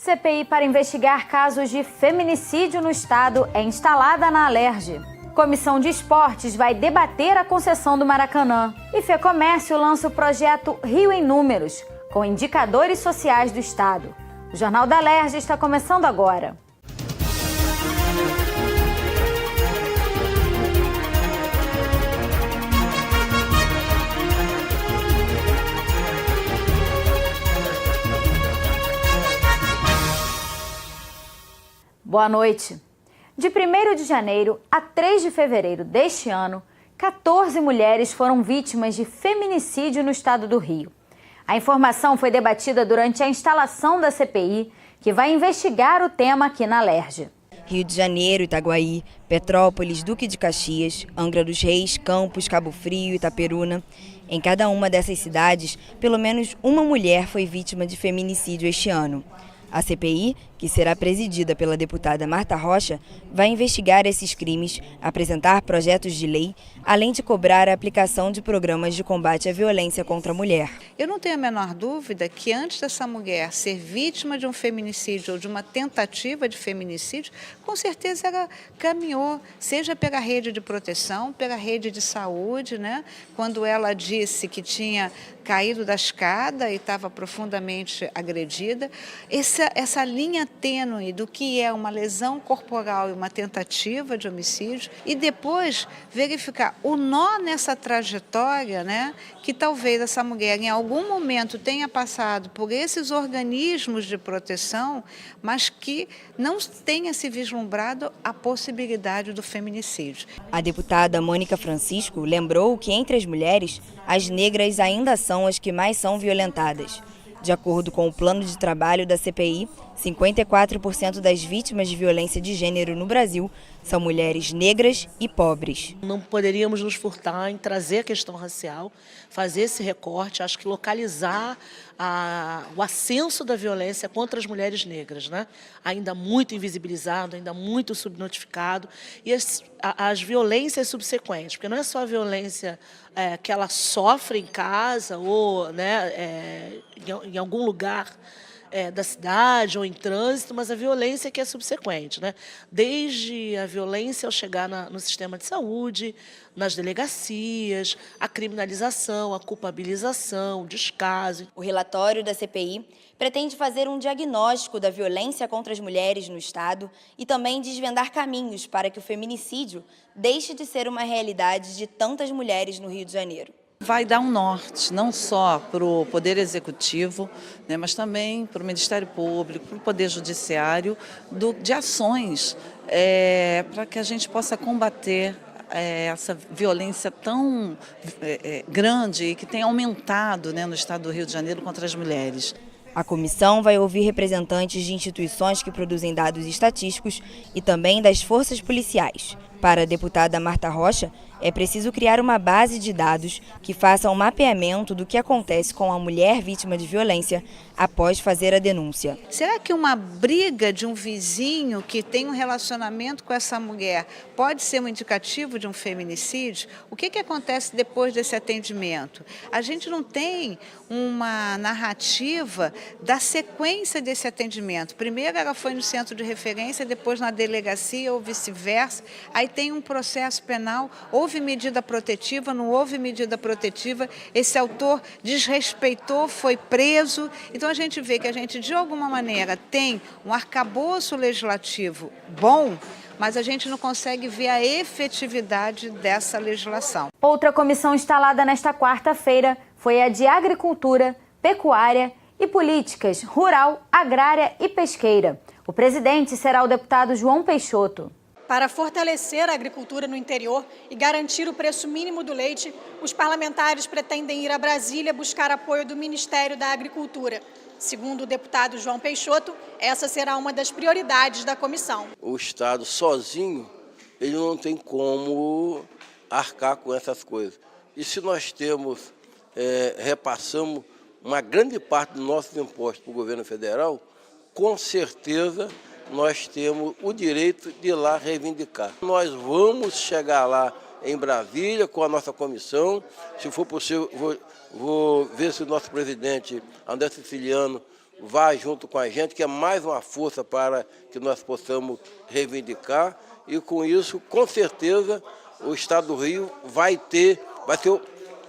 CPI para investigar casos de feminicídio no estado é instalada na Alerj. Comissão de Esportes vai debater a concessão do Maracanã. E FEComércio lança o projeto Rio em Números, com indicadores sociais do estado. O Jornal da Alerj está começando agora. Boa noite. De 1º de janeiro a 3 de fevereiro deste ano, 14 mulheres foram vítimas de feminicídio no estado do Rio. A informação foi debatida durante a instalação da CPI, que vai investigar o tema aqui na Alerj. Rio de Janeiro, Itaguaí, Petrópolis, Duque de Caxias, Angra dos Reis, Campos, Cabo Frio, Itaperuna. Em cada uma dessas cidades, pelo menos uma mulher foi vítima de feminicídio este ano. A CPI, que será presidida pela deputada Marta Rocha, vai investigar esses crimes, apresentar projetos de lei, além de cobrar a aplicação de programas de combate à violência contra a mulher. Eu não tenho a menor dúvida que antes dessa mulher ser vítima de um feminicídio ou de uma tentativa de feminicídio, com certeza ela caminhou, seja pela rede de proteção, pela rede de saúde, né? Quando ela disse que tinha caído da escada e estava profundamente agredida. Essa linha tênue do que é uma lesão corporal e uma tentativa de homicídio, e depois verificar o nó nessa trajetória, né, que talvez essa mulher em algum momento tenha passado por esses organismos de proteção, mas que não tenha se vislumbrado a possibilidade do feminicídio. A deputada Mônica Francisco lembrou que entre as mulheres, as negras ainda são as que mais são violentadas. De acordo com o plano de trabalho da CPI, 54% das vítimas de violência de gênero no Brasil são mulheres negras e pobres. Não poderíamos nos furtar em trazer a questão racial, fazer esse recorte, acho que localizar o ascenso da violência contra as mulheres negras, né? Ainda muito invisibilizado, ainda muito subnotificado, e as violências subsequentes, porque não é só a violência que ela sofre em casa ou, né, em algum lugar da cidade ou em trânsito, mas a violência que é subsequente, né? Desde a violência ao chegar no sistema de saúde, nas delegacias, a criminalização, a culpabilização, o descaso. O relatório da CPI pretende fazer um diagnóstico da violência contra as mulheres no estado e também desvendar caminhos para que o feminicídio deixe de ser uma realidade de tantas mulheres no Rio de Janeiro. Vai dar um norte, não só para o Poder Executivo, né, mas também para o Ministério Público, para o Poder Judiciário, de ações para que a gente possa combater essa violência tão grande e que tem aumentado, né, no estado do Rio de Janeiro contra as mulheres. A comissão vai ouvir representantes de instituições que produzem dados estatísticos e também das forças policiais. Para a deputada Marta Rocha, é preciso criar uma base de dados que faça um mapeamento do que acontece com a mulher vítima de violência após fazer a denúncia. Será que uma briga de um vizinho que tem um relacionamento com essa mulher pode ser um indicativo de um feminicídio? O que acontece depois desse atendimento? A gente não tem uma narrativa da sequência desse atendimento. Primeiro ela foi no centro de referência, depois na delegacia ou vice-versa. Aí tem um processo penal, houve medida protetiva, não houve medida protetiva, esse autor desrespeitou, foi preso. Então a gente vê que a gente de alguma maneira tem um arcabouço legislativo bom, mas a gente não consegue ver a efetividade dessa legislação. Outra comissão instalada nesta quarta-feira foi a de Agricultura, Pecuária e Políticas Rural, Agrária e Pesqueira. O presidente será o deputado João Peixoto. Para fortalecer a agricultura no interior e garantir o preço mínimo do leite, os parlamentares pretendem ir a Brasília buscar apoio do Ministério da Agricultura. Segundo o deputado João Peixoto, essa será uma das prioridades da comissão. O Estado sozinho, ele não tem como arcar com essas coisas. E se nós repassamos uma grande parte dos nossos impostos para o governo federal, com certeza nós temos o direito de ir lá reivindicar. Nós vamos chegar lá em Brasília com a nossa comissão. Se for possível, vou ver se o nosso presidente, André Siciliano, vá junto com a gente, que é mais uma força para que nós possamos reivindicar. E com isso, com certeza, o Estado do Rio vai ser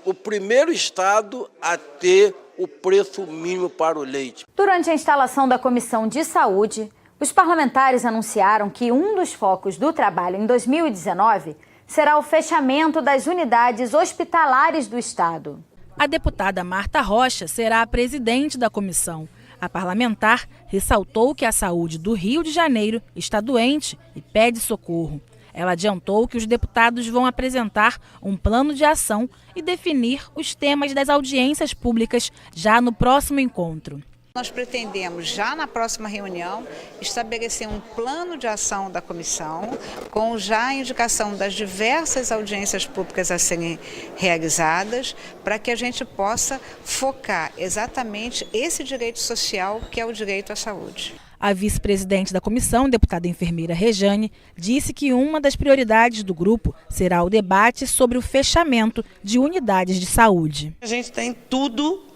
o primeiro estado a ter o preço mínimo para o leite. Durante a instalação da Comissão de Saúde, os parlamentares anunciaram que um dos focos do trabalho em 2019 será o fechamento das unidades hospitalares do Estado. A deputada Marta Rocha será a presidente da comissão. A parlamentar ressaltou que a saúde do Rio de Janeiro está doente e pede socorro. Ela adiantou que os deputados vão apresentar um plano de ação e definir os temas das audiências públicas já no próximo encontro. Nós pretendemos, já na próxima reunião, estabelecer um plano de ação da comissão, com já a indicação das diversas audiências públicas a serem realizadas, para que a gente possa focar exatamente esse direito social, que é o direito à saúde. A vice-presidente da comissão, deputada enfermeira Rejane, disse que uma das prioridades do grupo será o debate sobre o fechamento de unidades de saúde. A gente tem tudo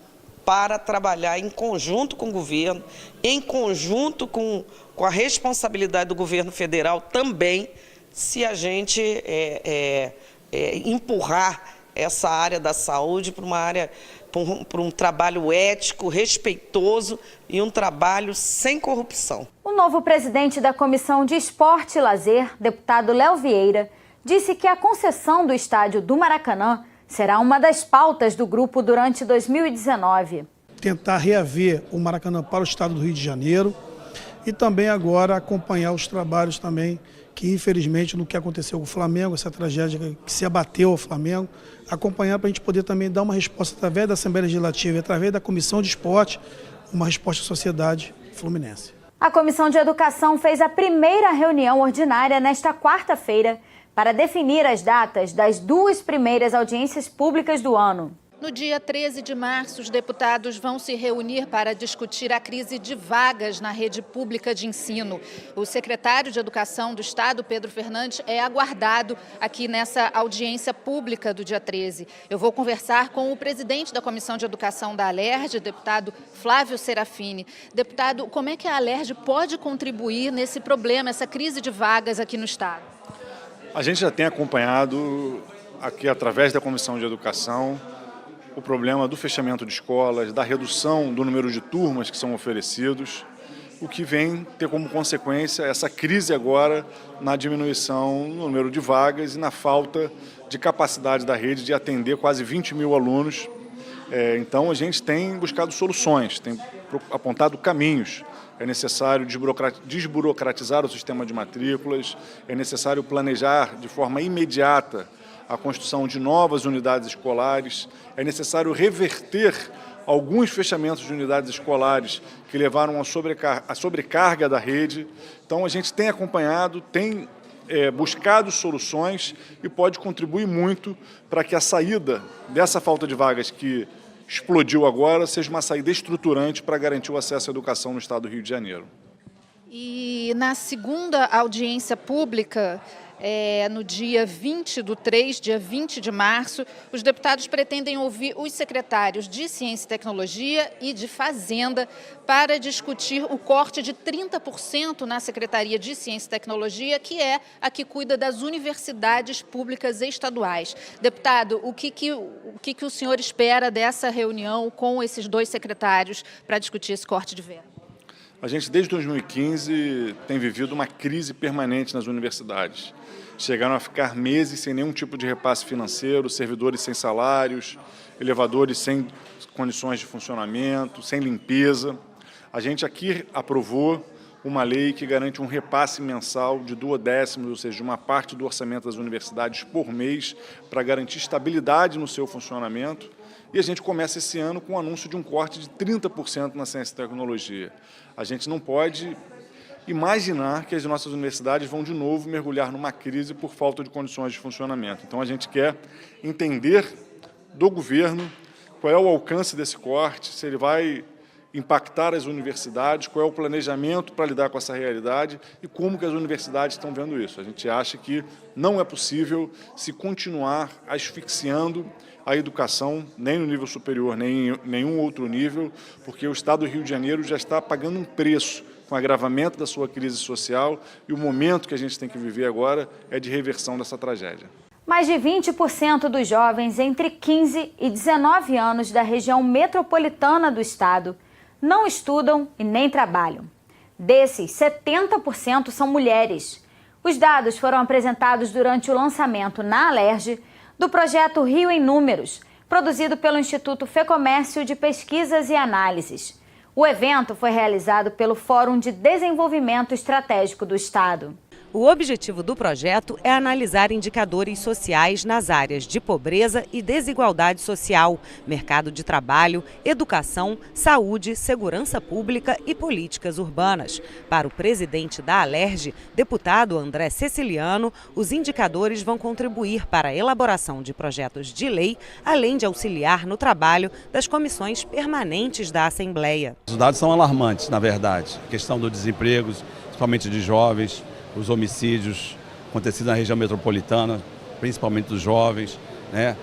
para trabalhar em conjunto com o governo, em conjunto com a responsabilidade do governo federal também, se a gente empurrar essa área da saúde para uma área, para um trabalho ético, respeitoso e um trabalho sem corrupção. O novo presidente da Comissão de Esporte e Lazer, deputado Léo Vieira, disse que a concessão do estádio do Maracanã será uma das pautas do grupo durante 2019. Tentar reaver o Maracanã para o estado do Rio de Janeiro e também agora acompanhar os trabalhos também que, infelizmente, no que aconteceu com o Flamengo, essa tragédia que se abateu ao Flamengo, acompanhar para a gente poder também dar uma resposta através da Assembleia Legislativa e através da Comissão de Esporte, uma resposta à sociedade fluminense. A Comissão de Educação fez a primeira reunião ordinária nesta quarta-feira para definir as datas das duas primeiras audiências públicas do ano. No dia 13 de março, os deputados vão se reunir para discutir a crise de vagas na rede pública de ensino. O secretário de Educação do Estado, Pedro Fernandes, é aguardado aqui nessa audiência pública do dia 13. Eu vou conversar com o presidente da Comissão de Educação da Alerj, deputado Flávio Serafini. Deputado, como é que a Alerj pode contribuir nesse problema, essa crise de vagas aqui no Estado? A gente já tem acompanhado aqui através da Comissão de Educação o problema do fechamento de escolas, da redução do número de turmas que são oferecidos, o que vem ter como consequência essa crise agora na diminuição no número de vagas e na falta de capacidade da rede de atender quase 20 mil alunos. Então a gente tem buscado soluções, tem apontado caminhos. É necessário desburocratizar o sistema de matrículas, é necessário planejar de forma imediata a construção de novas unidades escolares, é necessário reverter alguns fechamentos de unidades escolares que levaram à sobrecarga da rede. Então a gente tem acompanhado, tem buscado soluções e pode contribuir muito para que a saída dessa falta de vagas que explodiu agora seja uma saída estruturante para garantir o acesso à educação no estado do Rio de Janeiro. E na segunda audiência pública, no dia 20/3, dia 20 de março, os deputados pretendem ouvir os secretários de Ciência e Tecnologia e de Fazenda para discutir o corte de 30% na Secretaria de Ciência e Tecnologia, que é a que cuida das universidades públicas estaduais. Deputado, o que o senhor espera dessa reunião com esses dois secretários para discutir esse corte de verba? A gente, desde 2015, tem vivido uma crise permanente nas universidades. Chegaram a ficar meses sem nenhum tipo de repasse financeiro, servidores sem salários, elevadores sem condições de funcionamento, sem limpeza. A gente aqui aprovou uma lei que garante um repasse mensal de 2/10, ou seja, de uma parte do orçamento das universidades por mês, para garantir estabilidade no seu funcionamento. E a gente começa esse ano com o anúncio de um corte de 30% na ciência e tecnologia. A gente não pode imaginar que as nossas universidades vão de novo mergulhar numa crise por falta de condições de funcionamento. Então a gente quer entender do governo qual é o alcance desse corte, se ele vai impactar as universidades, qual é o planejamento para lidar com essa realidade e como que as universidades estão vendo isso. A gente acha que não é possível se continuar asfixiando a educação, nem no nível superior, nem em nenhum outro nível, porque o Estado do Rio de Janeiro já está pagando um preço com o agravamento da sua crise social, e o momento que a gente tem que viver agora é de reversão dessa tragédia. Mais de 20% dos jovens entre 15 e 19 anos da região metropolitana do estado não estudam e nem trabalham. Desses, 70% são mulheres. Os dados foram apresentados durante o lançamento na Alerj do projeto Rio em Números, produzido pelo Instituto Fecomércio de Pesquisas e Análises. O evento foi realizado pelo Fórum de Desenvolvimento Estratégico do Estado. O objetivo do projeto é analisar indicadores sociais nas áreas de pobreza e desigualdade social, mercado de trabalho, educação, saúde, segurança pública e políticas urbanas. Para o presidente da Alerj, deputado André Ceciliano, os indicadores vão contribuir para a elaboração de projetos de lei, além de auxiliar no trabalho das comissões permanentes da Assembleia. Os dados são alarmantes, na verdade. A questão do desemprego, principalmente de jovens, os homicídios acontecidos na região metropolitana, principalmente dos jovens, né?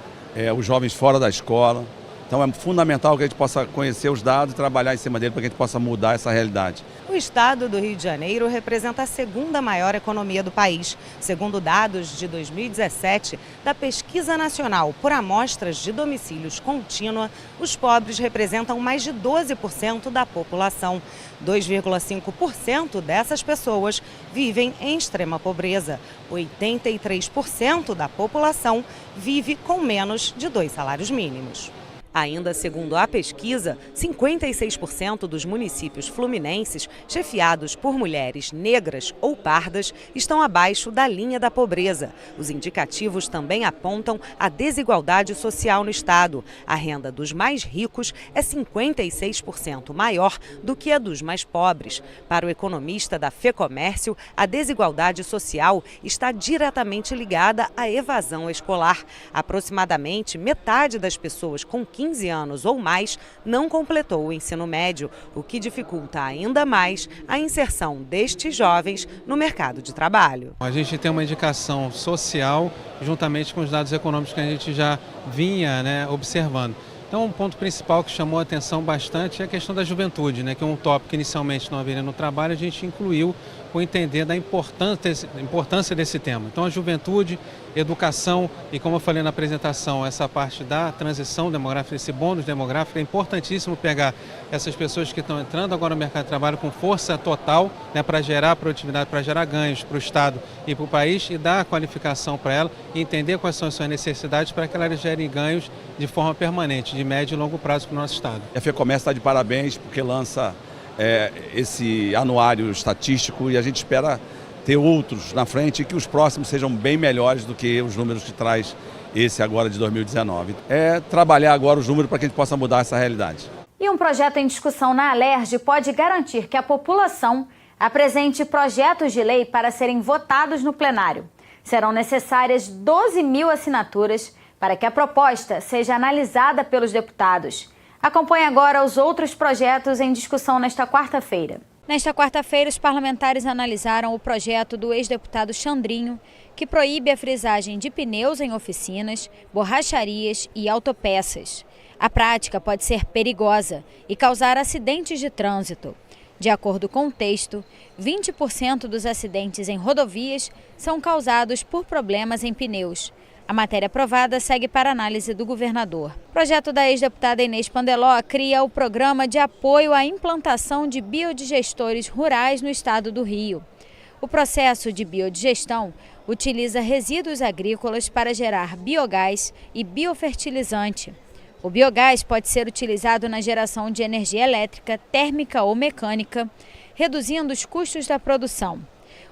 Os jovens fora da escola. Então é fundamental que a gente possa conhecer os dados e trabalhar em cima dele para que a gente possa mudar essa realidade. O estado do Rio de Janeiro representa a segunda maior economia do país. Segundo dados de 2017, da Pesquisa Nacional por Amostras de Domicílios Contínua, os pobres representam mais de 12% da população. 2,5% dessas pessoas vivem em extrema pobreza. 83% da população vive com menos de 2 salários mínimos. Ainda segundo a pesquisa, 56% dos municípios fluminenses chefiados por mulheres negras ou pardas estão abaixo da linha da pobreza. Os indicativos também apontam a desigualdade social no estado. A renda dos mais ricos é 56% maior do que a dos mais pobres. Para o economista da Fecomércio, a desigualdade social está diretamente ligada à evasão escolar. Aproximadamente metade das pessoas com 15 anos ou mais não completou o ensino médio, o que dificulta ainda mais a inserção destes jovens no mercado de trabalho. A gente tem uma indicação social juntamente com os dados econômicos que a gente já vinha observando. Então, um ponto principal que chamou a atenção bastante é a questão da juventude, que é um tópico que inicialmente não haveria no trabalho, a gente incluiu com entender da importância desse tema. Então, a juventude, educação e, como eu falei na apresentação, essa parte da transição demográfica, esse bônus demográfico, é importantíssimo pegar essas pessoas que estão entrando agora no mercado de trabalho com força total, para gerar produtividade, para gerar ganhos para o Estado e para o país e dar qualificação para ela e entender quais são as suas necessidades para que elas gerem ganhos de forma permanente, de médio e longo prazo para o nosso Estado. A Fecomércio está de parabéns porque lança esse anuário estatístico e a gente espera ter outros na frente e que os próximos sejam bem melhores do que os números que traz esse agora de 2019. É trabalhar agora os números para que a gente possa mudar essa realidade. E um projeto em discussão na Alerj pode garantir que a população apresente projetos de lei para serem votados no plenário. Serão necessárias 12 mil assinaturas para que a proposta seja analisada pelos deputados. Acompanhe agora os outros projetos em discussão nesta quarta-feira. Nesta quarta-feira, os parlamentares analisaram o projeto do ex-deputado Xandrinho, que proíbe a frisagem de pneus em oficinas, borracharias e autopeças. A prática pode ser perigosa e causar acidentes de trânsito. De acordo com o texto, 20% dos acidentes em rodovias são causados por problemas em pneus. A matéria aprovada segue para análise do governador. O projeto da ex-deputada Inês Pandeló cria o Programa de Apoio à Implantação de Biodigestores Rurais no estado do Rio. O processo de biodigestão utiliza resíduos agrícolas para gerar biogás e biofertilizante. O biogás pode ser utilizado na geração de energia elétrica, térmica ou mecânica, reduzindo os custos da produção.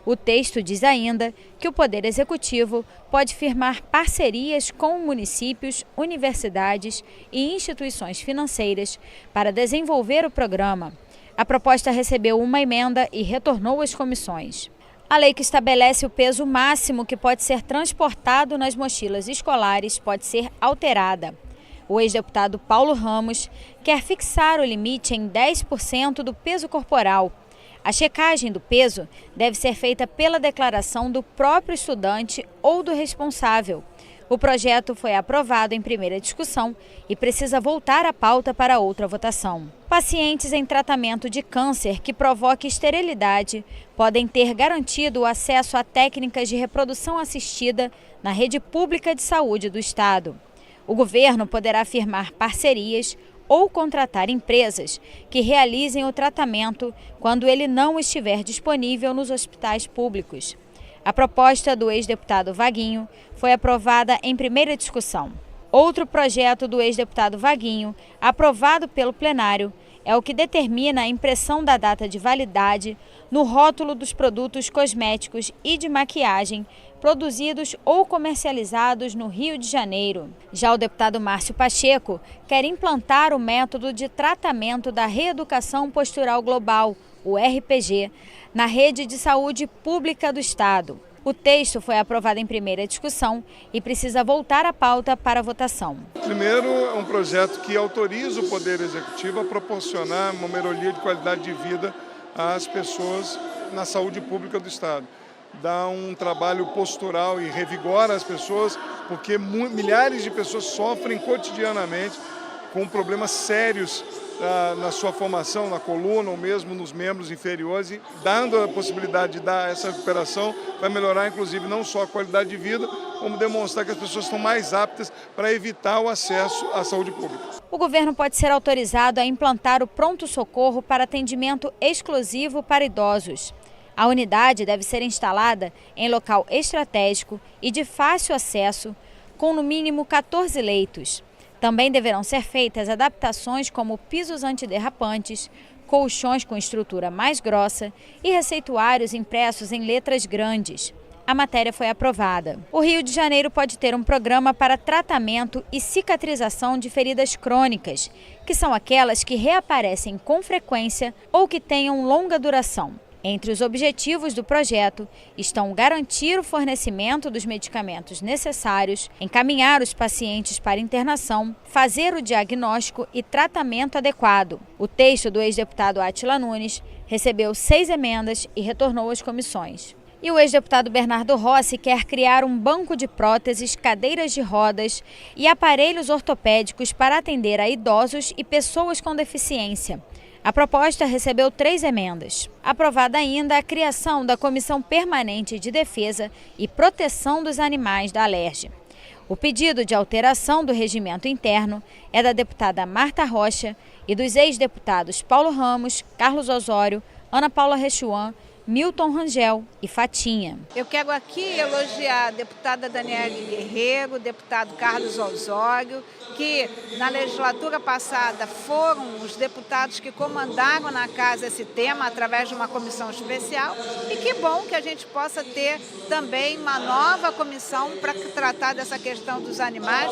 O texto diz ainda que o Poder Executivo pode firmar parcerias com municípios, universidades e instituições financeiras para desenvolver o programa. A proposta recebeu uma emenda e retornou às comissões. A lei que estabelece o peso máximo que pode ser transportado nas mochilas escolares pode ser alterada. O ex-deputado Paulo Ramos quer fixar o limite em 10% do peso corporal. A checagem do peso deve ser feita pela declaração do próprio estudante ou do responsável. O projeto foi aprovado em primeira discussão e precisa voltar à pauta para outra votação. Pacientes em tratamento de câncer que provoque esterilidade podem ter garantido o acesso a técnicas de reprodução assistida na rede pública de saúde do Estado. O governo poderá firmar parcerias ou contratar empresas que realizem o tratamento quando ele não estiver disponível nos hospitais públicos. A proposta do ex-deputado Vaguinho foi aprovada em primeira discussão. Outro projeto do ex-deputado Vaguinho, aprovado pelo plenário, é o que determina a impressão da data de validade no rótulo dos produtos cosméticos e de maquiagem produzidos ou comercializados no Rio de Janeiro. Já o deputado Márcio Pacheco quer implantar o método de tratamento da reeducação postural global, o RPG, na rede de saúde pública do Estado. O texto foi aprovado em primeira discussão e precisa voltar à pauta para votação. Primeiro, é um projeto que autoriza o Poder Executivo a proporcionar uma melhoria de qualidade de vida às pessoas na saúde pública do Estado. Dá um trabalho postural e revigora as pessoas, porque milhares de pessoas sofrem cotidianamente com problemas sérios na sua formação, na coluna ou mesmo nos membros inferiores, e dando a possibilidade de dar essa recuperação, vai melhorar inclusive não só a qualidade de vida, como demonstrar que as pessoas estão mais aptas para evitar o acesso à saúde pública. O governo pode ser autorizado a implantar o pronto-socorro para atendimento exclusivo para idosos. A unidade deve ser instalada em local estratégico e de fácil acesso, com no mínimo 14 leitos. Também deverão ser feitas adaptações como pisos antiderrapantes, colchões com estrutura mais grossa e receituários impressos em letras grandes. A matéria foi aprovada. O Rio de Janeiro pode ter um programa para tratamento e cicatrização de feridas crônicas, que são aquelas que reaparecem com frequência ou que tenham longa duração. Entre os objetivos do projeto estão garantir o fornecimento dos medicamentos necessários, encaminhar os pacientes para internação, fazer o diagnóstico e tratamento adequado. O texto do ex-deputado Átila Nunes recebeu 6 emendas e retornou às comissões. E o ex-deputado Bernardo Rossi quer criar um banco de próteses, cadeiras de rodas e aparelhos ortopédicos para atender a idosos e pessoas com deficiência. A proposta recebeu 3 emendas. Aprovada ainda a criação da Comissão Permanente de Defesa e Proteção dos Animais da Alerj. O pedido de alteração do regimento interno é da deputada Marta Rocha e dos ex-deputados Paulo Ramos, Carlos Osório, Ana Paula Rechuan, Milton Rangel e Fatinha. Eu quero aqui elogiar a deputada Daniele Guerreiro, o deputado Carlos Osório, que na legislatura passada foram os deputados que comandaram na casa esse tema através de uma comissão especial, e que bom que a gente possa ter também uma nova comissão para tratar dessa questão dos animais.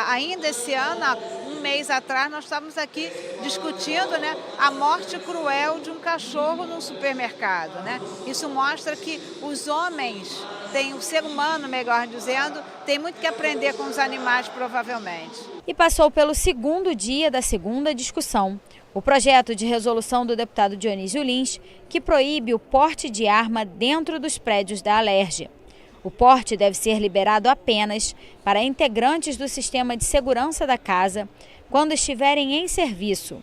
Ainda esse ano, um mês atrás, nós estávamos aqui discutindo, a morte cruel de um cachorro num supermercado. Isso mostra que os homens o ser humano, melhor dizendo, tem muito que aprender com os animais, provavelmente. E passou pelo 2º dia da segunda discussão. O projeto de resolução do deputado Dionísio Lins, que proíbe o porte de arma dentro dos prédios da Alerj. O porte deve ser liberado apenas para integrantes do sistema de segurança da casa quando estiverem em serviço.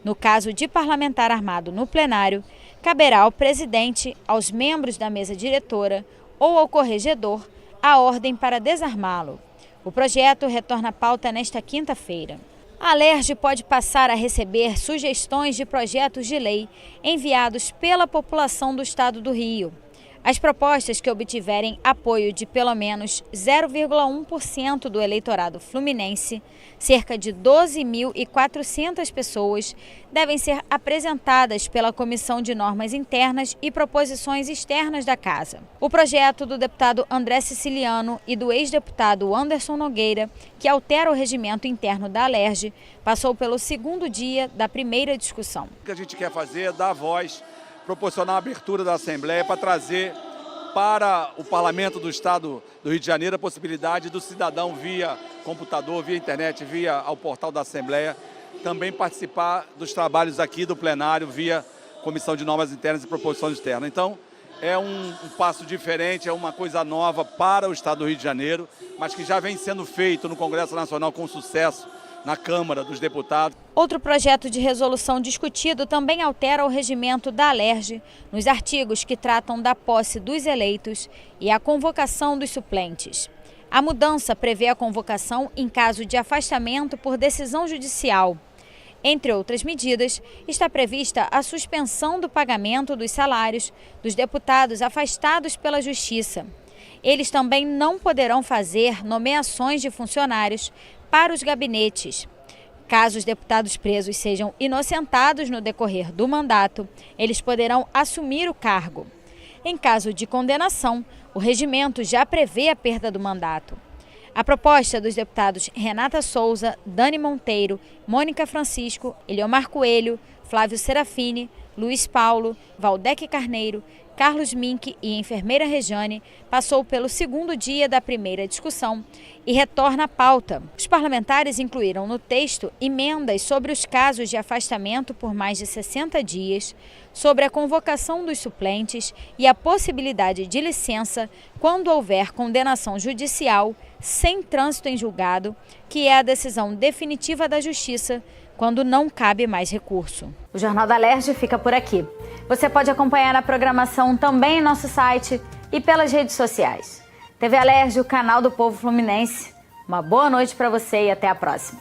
No caso de parlamentar armado no plenário, caberá ao presidente, aos membros da mesa diretora ou ao corregedor a ordem para desarmá-lo. O projeto retorna à pauta nesta quinta-feira. A Alerj pode passar a receber sugestões de projetos de lei enviados pela população do Estado do Rio. As propostas que obtiverem apoio de pelo menos 0,1% do eleitorado fluminense, cerca de 12.400 pessoas, devem ser apresentadas pela Comissão de Normas Internas e Proposições Externas da Casa. O projeto do deputado André Siciliano e do ex-deputado Anderson Nogueira, que altera o regimento interno da Alerj, passou pelo 2º dia da primeira discussão. O que a gente quer fazer é dar voz, proporcionar a abertura da Assembleia para trazer para o Parlamento do Estado do Rio de Janeiro a possibilidade do cidadão via computador, via internet, via ao portal da Assembleia, também participar dos trabalhos aqui do plenário via Comissão de Normas Internas e Proposições Externas. Então, é um passo diferente, é uma coisa nova para o Estado do Rio de Janeiro, mas que já vem sendo feito no Congresso Nacional com sucesso na Câmara dos Deputados. Outro projeto de resolução discutido também altera o regimento da Alerj nos artigos que tratam da posse dos eleitos e a convocação dos suplentes. A mudança prevê a convocação em caso de afastamento por decisão judicial. Entre outras medidas, está prevista a suspensão do pagamento dos salários dos deputados afastados pela Justiça. Eles também não poderão fazer nomeações de funcionários para os gabinetes. Caso os deputados presos sejam inocentados no decorrer do mandato, eles poderão assumir o cargo. Em caso de condenação, o regimento já prevê a perda do mandato. A proposta dos deputados Renata Souza, Dani Monteiro, Mônica Francisco, Eliomar Coelho, Flávio Serafini, Luiz Paulo, Valdec Carneiro, Carlos Mink e enfermeira Rejane passou pelo segundo dia da primeira discussão e retorna à pauta. Os parlamentares incluíram no texto emendas sobre os casos de afastamento por mais de 60 dias, sobre a convocação dos suplentes e a possibilidade de licença quando houver condenação judicial sem trânsito em julgado, que é a decisão definitiva da Justiça quando não cabe mais recurso. O Jornal da Alerj fica por aqui. Você pode acompanhar a programação também em nosso site e pelas redes sociais. TV Alerj, o canal do povo fluminense. Uma boa noite para você e até a próxima.